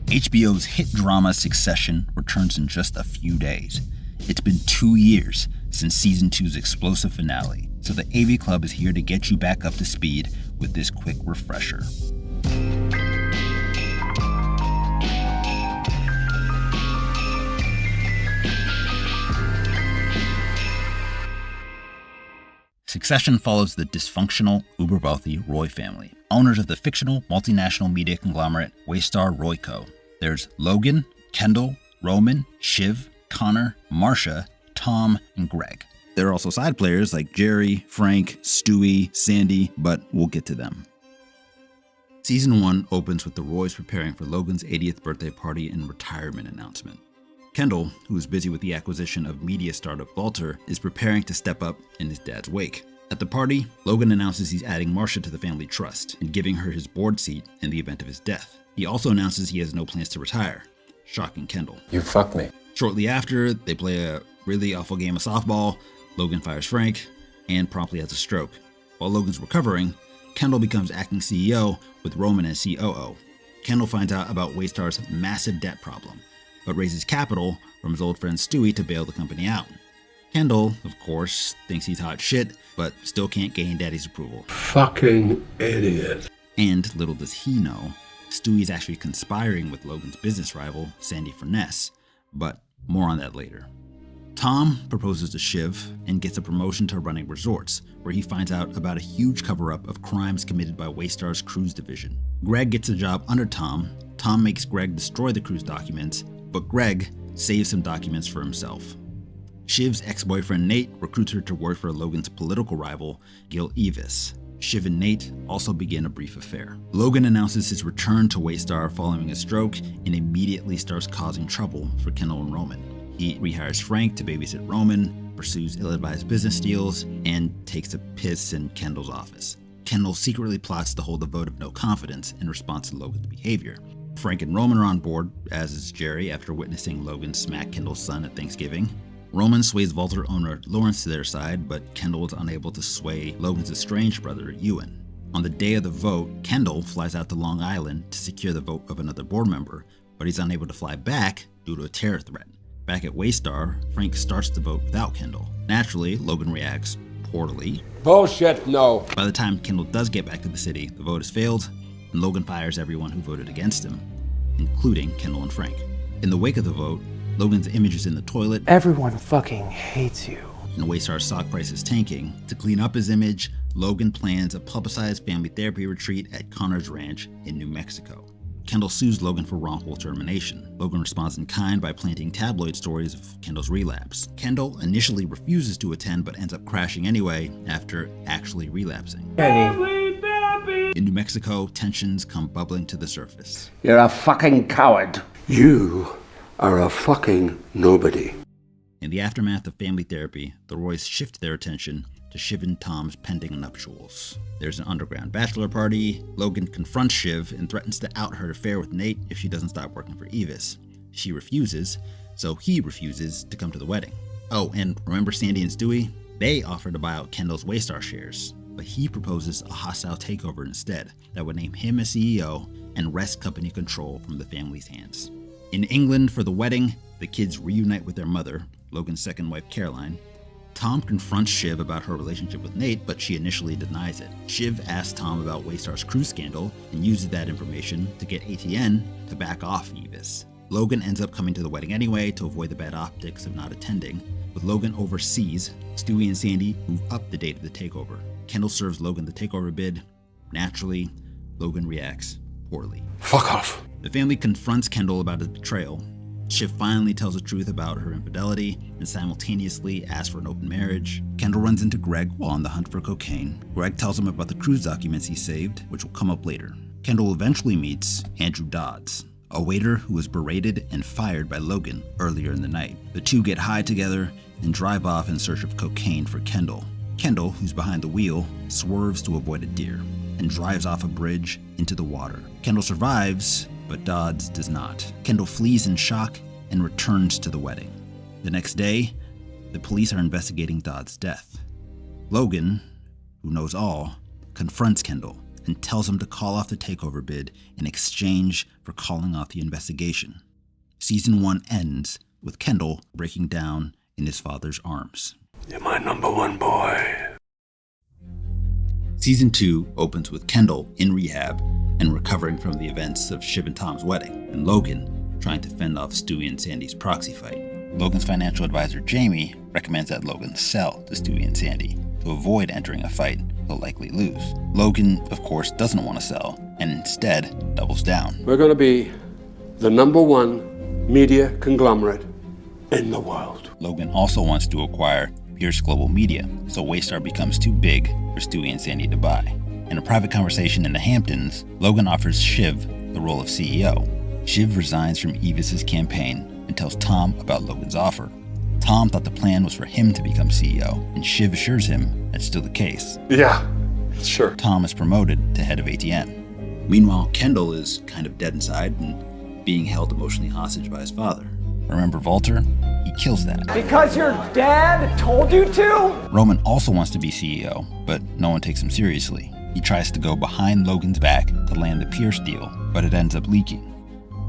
HBO's hit drama Succession returns in just a few days. It's been 2 years since Season 2's explosive finale, so the AV Club is here to get you back up to speed with this quick refresher. Succession follows the dysfunctional, uber-wealthy Roy family, owners of the fictional, multinational media conglomerate Waystar Royco. There's Logan, Kendall, Roman, Shiv, Connor, Marcia, Tom, and Greg. There are also side players like Jerry, Frank, Stewie, Sandy, but we'll get to them. Season 1 opens with the Roys preparing for Logan's 80th birthday party and retirement announcement. Kendall, who is busy with the acquisition of media startup Walter, is preparing to step up in his dad's wake. At the party, Logan announces he's adding Marcia to the family trust and giving her his board seat in the event of his death. He also announces he has no plans to retire, shocking Kendall. You fucked me. Shortly after, they play a really awful game of softball. Logan fires Frank and promptly has a stroke. While Logan's recovering, Kendall becomes acting CEO with Roman as COO. Kendall finds out about Waystar's massive debt problem, but raises capital from his old friend Stewie to bail the company out. Kendall, of course, thinks he's hot shit, but still can't gain Daddy's approval. Fucking idiot. And little does he know, Stewie's actually conspiring with Logan's business rival, Sandy Furness, but more on that later. Tom proposes to Shiv and gets a promotion to running resorts, where he finds out about a huge cover-up of crimes committed by Waystar's cruise division. Greg gets a job under Tom. Tom makes Greg destroy the cruise documents, but Greg saves some documents for himself. Shiv's ex-boyfriend Nate recruits her to work for Logan's political rival, Gil Evis. Shiv and Nate also begin a brief affair. Logan announces his return to Waystar following a stroke and immediately starts causing trouble for Kendall and Roman. He rehires Frank to babysit Roman, pursues ill-advised business deals, and takes a piss in Kendall's office. Kendall secretly plots to hold a vote of no confidence in response to Logan's behavior. Frank and Roman are on board, as is Jerry after witnessing Logan smack Kendall's son at Thanksgiving. Roman sways Walter owner Lawrence to their side, but Kendall is unable to sway Logan's estranged brother, Ewan. On the day of the vote, Kendall flies out to Long Island to secure the vote of another board member, but he's unable to fly back due to a terror threat. Back at Waystar, Frank starts the vote without Kendall. Naturally, Logan reacts poorly. Bullshit, no. By the time Kendall does get back to the city, the vote has failed, and Logan fires everyone who voted against him, including Kendall and Frank. In the wake of the vote, Logan's image is in the toilet. Everyone fucking hates you. And Waystar's stock price is tanking. To clean up his image, Logan plans a publicized family therapy retreat at Connor's Ranch in New Mexico. Kendall sues Logan for wrongful termination. Logan responds in kind by planting tabloid stories of Kendall's relapse. Kendall initially refuses to attend but ends up crashing anyway after actually relapsing. In New Mexico, tensions come bubbling to the surface. You're a fucking coward. You are a fucking nobody. In the aftermath of family therapy, the Roys shift their attention to Shiv and Tom's pending nuptials. There's an underground bachelor party. Logan confronts Shiv and threatens to out her affair with Nate if she doesn't stop working for Evis. She refuses, so he refuses to come to the wedding. Oh, and remember Sandy and Stewie? They offer to buy out Kendall's Waystar shares, but he proposes a hostile takeover instead that would name him as CEO and wrest company control from the family's hands. In England for the wedding, the kids reunite with their mother, Logan's second wife Caroline. Tom confronts Shiv about her relationship with Nate, but she initially denies it. Shiv asks Tom about Waystar's cruise scandal and uses that information to get ATN to back off Evis. Logan ends up coming to the wedding anyway to avoid the bad optics of not attending. With Logan overseas, Stewie and Sandy move up the date of the takeover. Kendall serves Logan the takeover bid. Naturally, Logan reacts poorly. Fuck off. The family confronts Kendall about his betrayal. Shiv finally tells the truth about her infidelity and simultaneously asks for an open marriage. Kendall runs into Greg while on the hunt for cocaine. Greg tells him about the cruise documents he saved, which will come up later. Kendall eventually meets Andrew Dodds, a waiter who was berated and fired by Logan earlier in the night. The two get high together and drive off in search of cocaine for Kendall. Kendall, who's behind the wheel, swerves to avoid a deer and drives off a bridge into the water. Kendall survives, but Dodds does not. Kendall flees in shock and returns to the wedding. The next day, the police are investigating Dodds' death. Logan, who knows all, confronts Kendall and tells him to call off the takeover bid in exchange for calling off the investigation. Season 1 ends with Kendall breaking down in his father's arms. You're my number one boy. Season 2 opens with Kendall in rehab and recovering from the events of Shiv and Tom's wedding, and Logan trying to fend off Stewie and Sandy's proxy fight. Logan's financial advisor Jamie recommends that Logan sell to Stewie and Sandy to avoid entering a fight he'll likely lose. Logan, of course, doesn't want to sell and instead doubles down. We're going to be the number one media conglomerate in the world. Logan also wants to acquire Pierce Global Media, so Waystar becomes too big for Stewie and Sandy to buy. In a private conversation in the Hamptons, Logan offers Shiv the role of CEO. Shiv resigns from Evis's campaign and tells Tom about Logan's offer. Tom thought the plan was for him to become CEO, and Shiv assures him that's still the case. Yeah, sure. Tom is promoted to head of ATN. Meanwhile, Kendall is kind of dead inside and being held emotionally hostage by his father. Remember Walter? He kills that. Because your dad told you to? Roman also wants to be CEO, but no one takes him seriously. He tries to go behind Logan's back to land the Pierce deal, but it ends up leaking.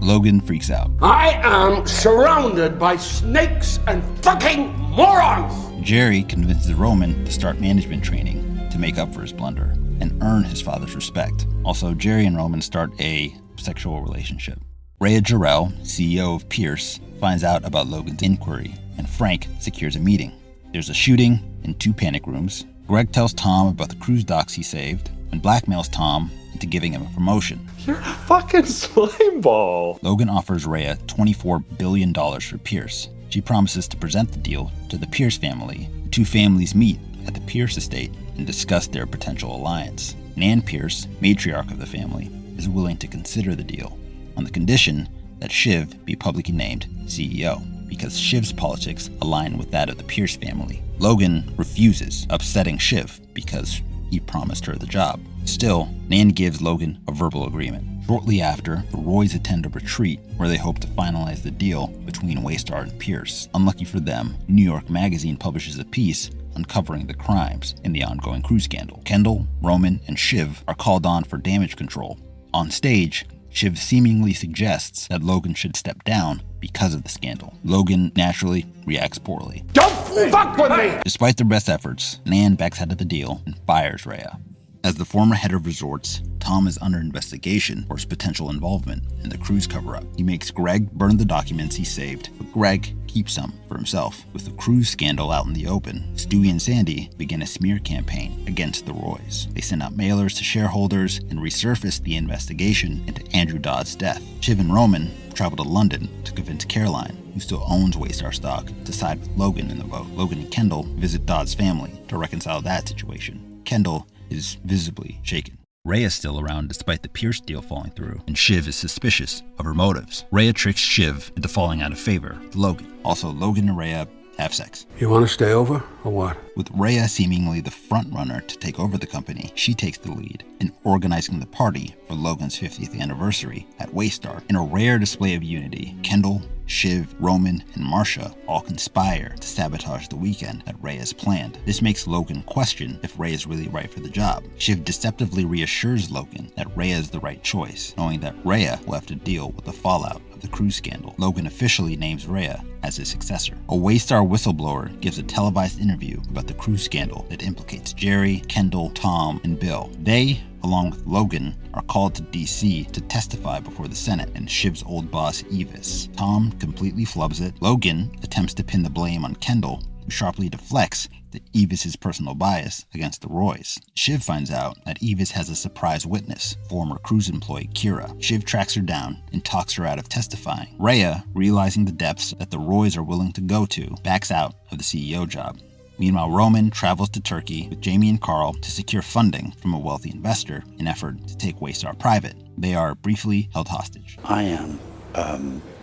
Logan freaks out. I am surrounded by snakes and fucking morons! Jerry convinces Roman to start management training to make up for his blunder and earn his father's respect. Also, Jerry and Roman start a sexual relationship. Rhea Jarrell, CEO of Pierce, finds out about Logan's inquiry, and Frank secures a meeting. There's a shooting in 2 panic rooms. Greg tells Tom about the cruise docks he saved and blackmails Tom into giving him a promotion. You're a fucking slimeball. Logan offers Rhea $24 billion for Pierce. She promises to present the deal to the Pierce family. The 2 families meet at the Pierce estate and discuss their potential alliance. Nan Pierce, matriarch of the family, is willing to consider the deal on the condition that Shiv be publicly named CEO, because Shiv's politics align with that of the Pierce family. Logan refuses, upsetting Shiv because he promised her the job. Still, Nan gives Logan a verbal agreement. Shortly after, the Roys attend a retreat where they hope to finalize the deal between Waystar and Pierce. Unlucky for them, New York Magazine publishes a piece uncovering the crimes in the ongoing cruise scandal. Kendall, Roman, and Shiv are called on for damage control. On stage, Shiv seemingly suggests that Logan should step down because of the scandal. Logan naturally reacts poorly. Don't fuck with me! Despite their best efforts, Nan backs out of the deal and fires Rhea. As the former head of resorts, Tom is under investigation for his potential involvement in the cruise cover-up. He makes Greg burn the documents he saved, but Greg keeps some for himself. With the cruise scandal out in the open, Stewie and Sandy begin a smear campaign against the Roys. They send out mailers to shareholders and resurface the investigation into Andrew Dodd's death. Shiv and Roman travel to London to convince Caroline, who still owns Waystar stock, to side with Logan in the vote. Logan and Kendall visit Dodd's family to reconcile that situation. Kendall is visibly shaken. Rhea is still around despite the Pierce deal falling through, and Shiv is suspicious of her motives. Rhea tricks Shiv into falling out of favor with Logan. Also, Logan and Rhea have sex. You want to stay over, or what? With Rhea seemingly the front runner to take over the company, she takes the lead in organizing the party for Logan's 50th anniversary at Waystar. In a rare display of unity, Kendall, Shiv, Roman, and Marcia all conspire to sabotage the weekend that Rhea has planned. This makes Logan question if Rhea is really right for the job. Shiv deceptively reassures Logan that Rhea is the right choice, knowing that Rhea will have to deal with the fallout of the cruise scandal. Logan officially names Rhea as his successor. A Waystar whistleblower gives a televised interview about the cruise scandal that implicates Jerry, Kendall, Tom, and Bill. They, along with Logan, are called to DC to testify before the Senate and Shiv's old boss, Evis. Tom completely flubs it. Logan attempts to pin the blame on Kendall, who sharply deflects to Evis's personal bias against the Roys. Shiv finds out that Evis has a surprise witness, former cruise employee Kira. Shiv tracks her down and talks her out of testifying. Rhea, realizing the depths that the Roys are willing to go to, backs out of the CEO job. Meanwhile, Roman travels to Turkey with Jamie and Carl to secure funding from a wealthy investor in an effort to take Waystar private. They are briefly held hostage. I am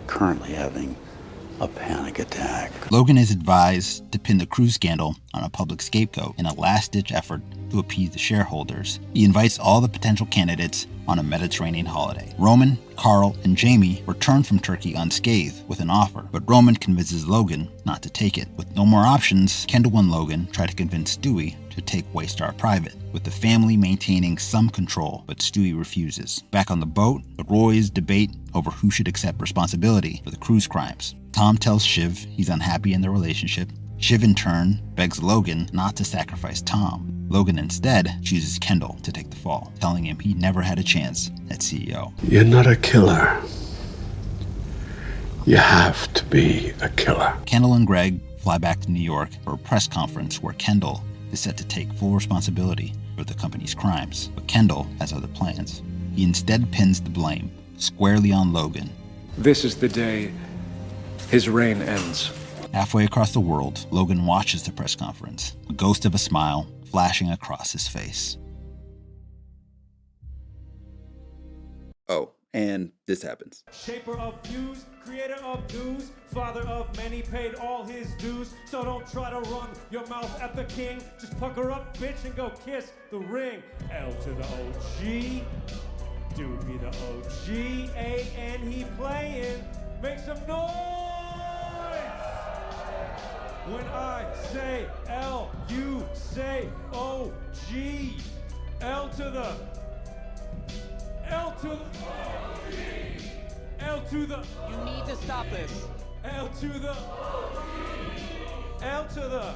currently having a panic attack. Logan is advised to pin the cruise scandal on a public scapegoat in a last-ditch effort to appease the shareholders. He invites all the potential candidates on a Mediterranean holiday. Roman, Carl, and Jamie return from Turkey unscathed with an offer, but Roman convinces Logan not to take it. With no more options, Kendall and Logan try to convince Stewie to to take Waystar private, with the family maintaining some control, but Stewie refuses. Back on the boat, the Roys debate over who should accept responsibility for the crew's crimes. Tom tells Shiv he's unhappy in their relationship. Shiv in turn begs Logan not to sacrifice Tom. Logan instead chooses Kendall to take the fall, telling him he never had a chance at CEO. You're not a killer. You have to be a killer. Kendall and Greg fly back to New York for a press conference where Kendall is set to take full responsibility for the company's crimes, but Kendall has other plans. He instead pins the blame squarely on Logan. This is the day his reign ends. Halfway across the world, Logan watches the press conference, a ghost of a smile flashing across his face. Oh, and this happens. Shaper of views, creator of news, father of many, paid all his dues. So don't try to run your mouth at the king. Just pucker up, bitch, and go kiss the ring. L to the OG, dude be the OG. A-N he playing, make some noise. When I say L, you say O-G. L to the OG. L to the. You need to stop this. L to the. OG. L to the.